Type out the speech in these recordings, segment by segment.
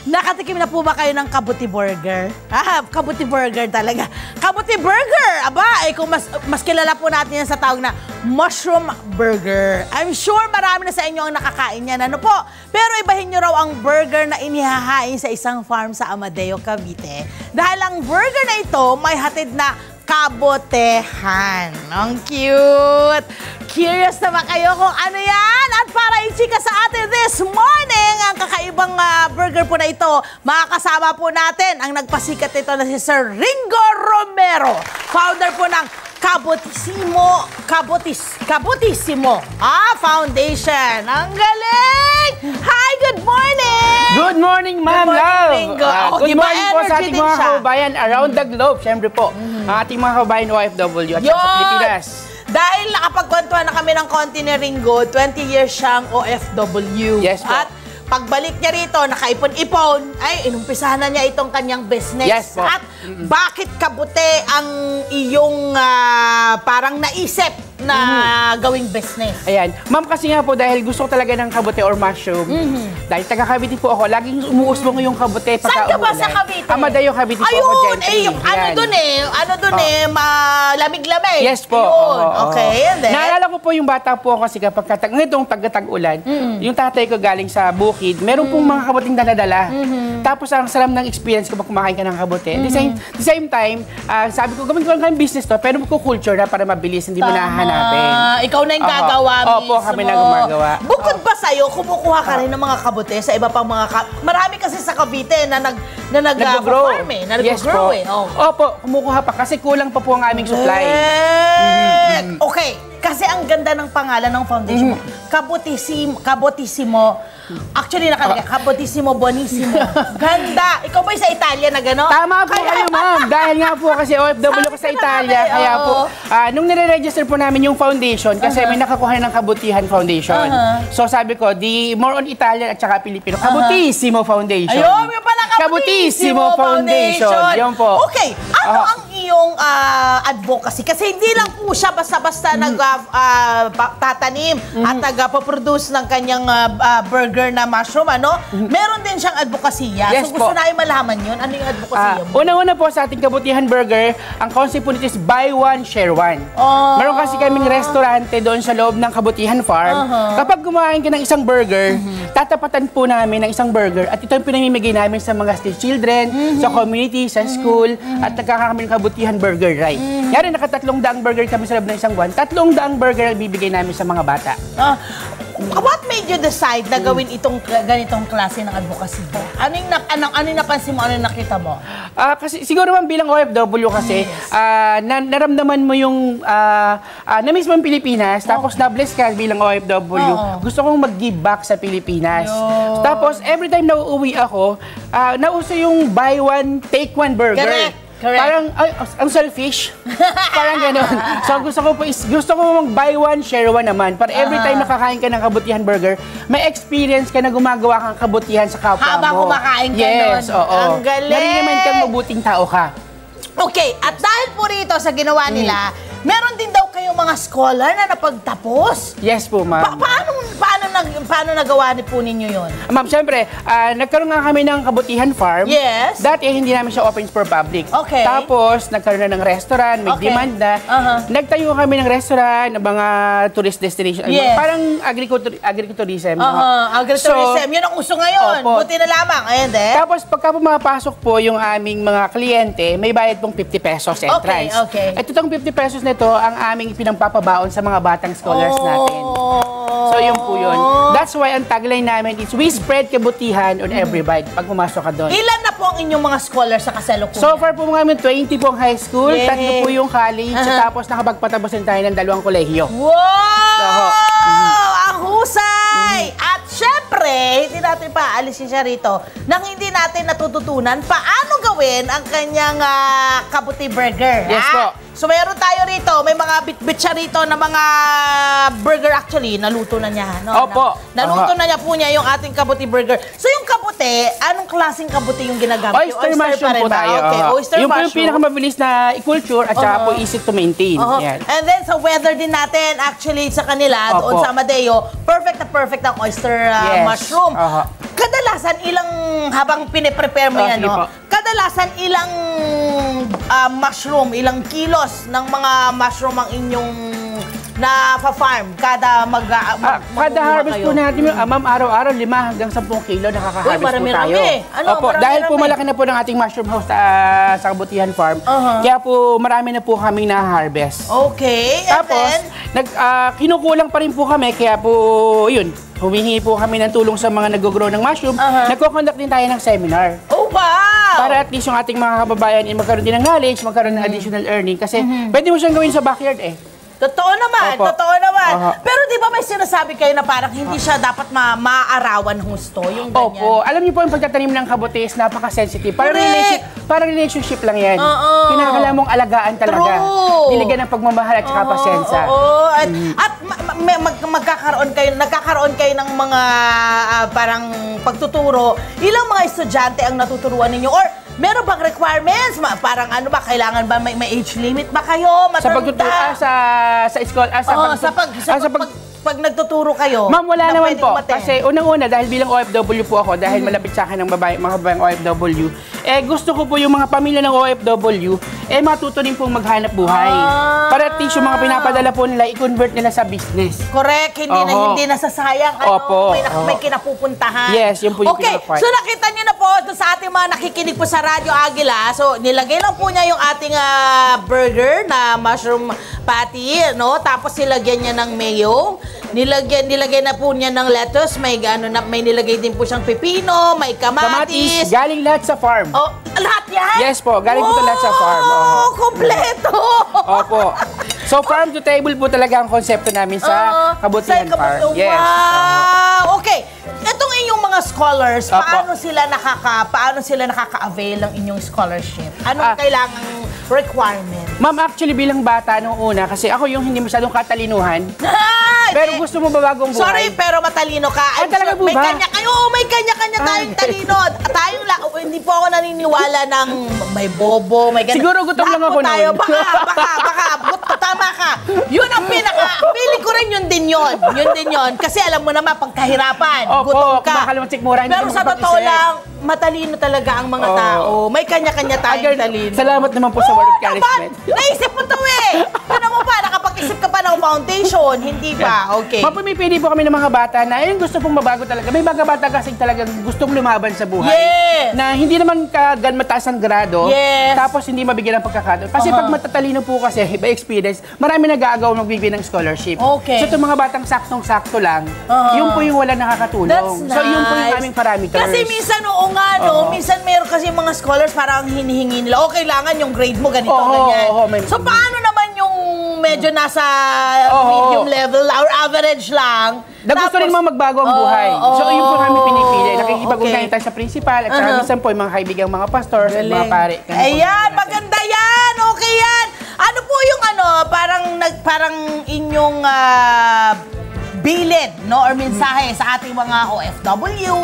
Nakatikim na po ba kayo ng kabuti burger? Kabuti burger talaga. Kabuti burger! Aba, kung mas kilala po natin yan sa tawag na mushroom burger. I'm sure marami na sa inyo ang nakakain yan. Ano po? Pero ibahin nyo raw ang burger na inihahain sa isang farm sa Amadeo, Cavite. Dahil ang burger na ito may hatid na kabotehan. Ang cute! Curious na ba kayo kung ano yan? At para i-chika sa atin this morning, ang kakaibang burger po na ito, makakasama po natin ang nagpasikat nito na si Sir Ringo Romero, founder po ng Kabutissimo Foundation. Ang galing! Hi, good morning! Good morning, Ma'am Love! Good morning po sa ating mga kababayan around the globe. Siyempre po, ang ating mga kababayan OFW at sa Pilipinas. Dahil nakapagkwentuhan na kami ng konti ni Ringo, 20 years siyang OFW. Yes po. At pagbalik niya rito, nakaipon-ipon, ay inumpisahan na niya itong kanyang business. Yes po. At bakit kabuti ang iyong parang naisip na gawing business? Ayan. Ma'am, kasi nga po dahil gusto ko talaga ng kabute or mushroom. Dahil taga-Cavite po ako, laging umuusbong yung kabute pagka saan ka ba sa Cavite? Amadeo, Cavite po ako, Gentry. Ano dun malamig-lamig. Yes po. Okay, and then? Naalala ko po yung bata po ako kasi kapag ngitong tagatag-ulan, yung tatay ko galing sa bukid, meron pong mga kabuting daladala. Tapos ang salam ng experience kapag kumakain ka ng kabute. The same time, sabi ko, gawin ko lang business to, pero magkukulture na para mabilis, hindi mo nahanapin. Ikaw na yung gagawa mismo. Opo, kami na gumagawa. Bukod pa sa'yo, kumukuha ka rin ng mga kabute sa iba pang mga marami kasi sa Cavite na nag-farm eh. Nag-grow eh. Opo, kumukuha pa kasi kulang pa po ang aming supply. Okay, kasi ang ganda ng pangalan ng foundation mo. Kabutissimo. Actually, nakalagay, Kabutissimo Bonissimo. Ganda! Ikaw ba sa Italia na gano'n? Tama po kayo, ma'am. Dahil nga po kasi OFW ko sa Italia. Kaya po, nung nire-register po namin yung foundation, kasi may nakakuha ng Kabutihan Foundation. So sabi ko, di more on Italian at saka Pilipino. Kabutissimo Foundation. Ayun, yung pala Kabutissimo Foundation. Yan po. Okay, ano ang iyong advocacy? Kasi hindi lang po siya basta-basta nagtatanim at nagpaproduce ng kanyang burger na mushroom, ano? Meron din siyang advokasya. Yes, so gusto na malaman yun. Ano yung advokasya mo? Una-una po sa ating Kabutihan Burger, ang concept po nito is buy one, share one. Meron kasi kaming restaurante doon sa loob ng Kabutihan Farm. Kapag kumain ka ng isang burger, tatapatan po namin ng isang burger at ito yung pinamimigay namin sa mga street children, sa community, sa school, at nagkakakaming Kabutihan Burger Ride. Yari, naka-300 burger kami sa loob ng isang buwan. 300 burger ang bibigay namin sa mga bata. What made you decide na gawin itong ganitong klase ng advocacy? Ano yung napansin mo? Ano yung nakita mo? Kasi siguro man bilang OFW kasi, naramdaman mo yung na-miss mo yung Pilipinas, tapos na-bless ka bilang OFW. Gusto kong mag-give back sa Pilipinas. Tapos every time na uuwi ako, nauso yung buy one, take one burger. Correct. Parang, ang selfish. Parang gano'n. So, gusto ko mag-buy one, share one naman. Para every time nakakain ka ng Kabutihan Burger, may experience ka na gumagawa kang kabutihan sa kapwa mo. Habang kumakain ka yes, nun. Oo. Ang galing. Narinig kang mabuting tao ka. Okay, at dahil po rito sa ginawa nila, meron din daw kayong mga scholar na napagtapos. Yes po, ma'am. Paano nagawa po ninyo yun? Ma'am, syempre, nagkaroon nga kami ng Kabutihan Farm. Yes. Dati, hindi namin siya open for public. Okay. Tapos, nagkaroon na ng restaurant, may demand na. Nagtayo kami ng restaurant, ng mga tourist destination. Yes. Parang agritourism. Agritourism. Yun ang uso ngayon. Opo. Buti na lamang. Ayan, Tapos, pagka pumapasok po yung aming mga kliyente, may bayad pong 50 pesos entrance. Okay. At itong 50 pesos nito, ang aming pinagpapabaon sa mga batang scholars natin. So, yun po yun. That's why ang tagline namin is, we spread kabutihan on every bite pag pumasok ka doon. Ilan na po ang inyong mga scholars sa kasalukuyan? So far po mga 20 pong high school, 3 po yung college, tapos nakapagpatapos din tayo ng 2 kolehiyo. Wow! Ang husay! At syempre, hindi natin paalisin siya rito nang hindi natin natututunan paano gawin ang kanyang kabuti burger. Yes po. So meron tayo rito, may mga bit-bit siya rito na mga burger actually, naluto na niya. No? Opo. Naluto na niya po niya yung ating kabuti burger. So yung kabuti, anong klaseng kabuti yung ginagamit? Oyster mushroom po tayo. Okay, oyster mushroom. Yung pinakamabilis na i-culture at saka po easy to maintain. Yan. And then sa weather din natin, actually sa kanila, doon sa Amadeo, perfect na perfect ang oyster mushroom. Kadalasan ilang, habang piniprepare mo yan, sige po. kadalasan ilang mushroom, ilang kilos ng mga mushroom ang inyong na-farm kada Kada harvest po natin, ma'am, araw-araw 5 hanggang 10 kilo nakaka-harvest Uy, po marami-rami. tayo. Ano, Opo, marami-rami. dahil po malaki na po ng ating mushroom house sa Kabutihan Farm, kaya po marami na po kaming na-harvest. Okay, and Tapos, then? kinukulang pa rin po kami, kaya po, yun, humingi po kami ng tulong sa mga nag-grow ng mushroom. Nagko-conduct din tayo ng seminar. Oh, wow! Para at least yung ating mga kababayan magkaroon din ng knowledge, magkaroon ng additional earning. Kasi pwede mo siyang gawin sa backyard eh. Totoo naman, Opo. totoo naman. Pero di ba may sinasabi kayo na parang hindi siya dapat maaarawan husto, yung ganyan? Opo. Alam niyo po yung pagtatanim ng kabuti is napaka-sensitive. Correct. Parang relationship lang yan. Oo. Kinakailangan mong alagaan talaga. True. Nilagyan ng pagmamahal at saka pasensya. Oo. At nagkakaroon kayo ng mga parang pagtuturo. Ilang mga estudyante ang natuturuan ninyo? Or meron bang requirements? Parang ano ba, kailangan ba may age limit ba kayo? Sa pagtuturo, sa school, pag nagtuturo kayo. Ma'am, wala naman pwedeng po. umattend. Kasi unang-una, dahil bilang OFW po ako, dahil malapit sa akin ng mga babayang OFW, gusto ko po yung mga pamilya ng OFW, matuto rin pong maghanap buhay. Para at least yung mga pinapadala po nila, i-convert nila sa business. Correct, hindi nasasayang. Opo. May kinapupuntahan. Yes, yun po yung Okay, pinaka-part. so nakita niyo na po doon sa ating mga nakikinig po sa Radyo Agila. So, nilagay lang po niya yung ating burger na mushroom patty, no? Tapos nilagyan niya ng mayo. Nilagay na po niya ng lettuce. May nilagay din po siyang pipino, may kamatis. Galing lahat sa farm. Oh, lahat yan? Yes po, galing po lahat sa farm. Oh, kompleto! Opo. So, farm to table po talaga ang konsepto namin sa Kabutihan Farm. Yes. Wow! Okay. Itong inyong mga scholars, Opo. paano sila nakaka-avail ng inyong scholarship? Anong kailangang requirement? Ma'am, actually bilang bata nung una, kasi ako yung hindi masyadong katalinuhan. Ay, Pero gusto mo babagong buhay. Sorry, pero matalino ka. Ay, talaga po may ba? kanya-kanya tayong talino. Hindi po ako naniniwala ng may bobo, may ganun. Siguro gutom lang ako tayo. noon. Baka, tama ka. Yun ang pili ko rin yun din yun. Kasi alam mo naman, pagkahirapan, gutom ka. Kumakalimot sikmura, hindi Pero ka sa makapag-isip. totoo lang, matalino talaga ang mga tao. May kanya-kanya tayong talino. Salamat naman po sa word of encouragement. Naisip mo to eh. Ano mo pa, nakapag-isip ka pa ng foundation, hindi ba? Okay. Mapumipili po kami ng mga bata na gusto pong mabago talaga. May mga bata kasi talagang gustong lumaban sa buhay. Yes. Na hindi naman mataas ang grado. Yes. Tapos hindi mabigyan ng pagkakataon. Kasi pag matatalino po kasi, by experience, marami nag-aagaw magbibigay ng scholarship. Okay. So itong mga batang saktong-sakto lang, yun po yung wala nakakatulong. That's nice. So yun po yung aming parameters. Kasi minsan, minsan meron kasi mga scholars parang hinihingi nila, kailangan yung grade mo ganito, ganyan. So paano naman yung medyo nasa medium level or average lang? Na gusto rin mga magbago ang buhay. So, yun po kami pinipili. Nakikipag-ugnayan tayo sa principal at saka minsan po yung mga kaibigang mga pastors at mga pare. Ayan, maganda yan! Okay yan! Ano po yung parang inyong bilid, no? Or mensahe sa ating mga OFW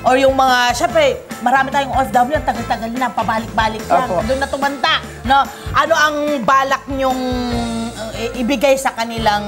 or yung mga, syempre, marami tayong OFW, ang tagal-tagal na, pabalik-balik lang. Doon na tumanta, no? Ano ang balak nyong ibigay sa kanilang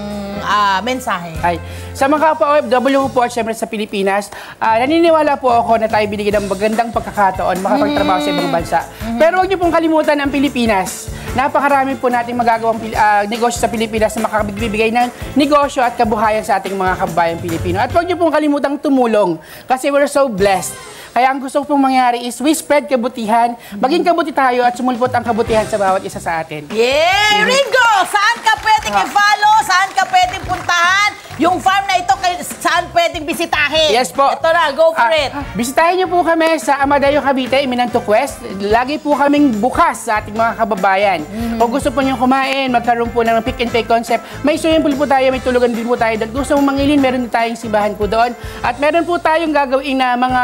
mensahe? Ay, sa mga OFW po at syempre sa Pilipinas, naniniwala po ako na tayo binigyan ng magandang pagkakataon makapagtrabaho sa ibang bansa. Pero huwag niyo pong kalimutan ang Pilipinas. Napakarami po nating magagawang negosyo sa Pilipinas na makakabibigay ng negosyo at kabuhayan sa ating mga kababayang Pilipino. At huwag niyo pong kalimutang tumulong kasi we're so blessed. Kaya ang gusto pong mangyari is we spread kabutihan, maging kabuti tayo at sumulpot ang kabutihan sa bawat isa sa atin. Yeah! Ringo! Saan ka pwedeng i-follow? Saan ka pwedeng puntahan? Yung farm na ito, saan pwedeng bisitahin? Yes po. Ito na, go for it. Bisitahin niyo po kami sa Amadeo, Cavite, Eminento Quest. Lagi po kaming bukas sa ating mga kababayan. Kung gusto po niyo kumain, magkaroon po ng pick and pay concept, may swimming pool po tayo, may tulugan din po tayo. At gusto mong mangilin, meron din tayong simbahan po doon. At meron po tayong gagawin na mga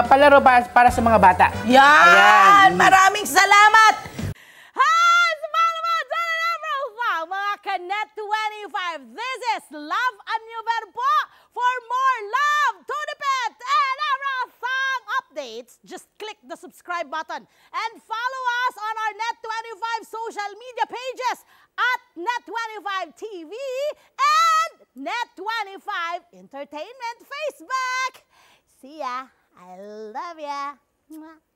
palaro para sa mga bata. Yan! Ayan. Maraming salamat! Hi! Mga Kanet 25, this is Love and New Verbo. For more love, to the pet, and everything updates, just click the subscribe button and follow us on our Net25 social media pages at Net25 TV and Net25 Entertainment Facebook. See ya. I love ya. Mwah.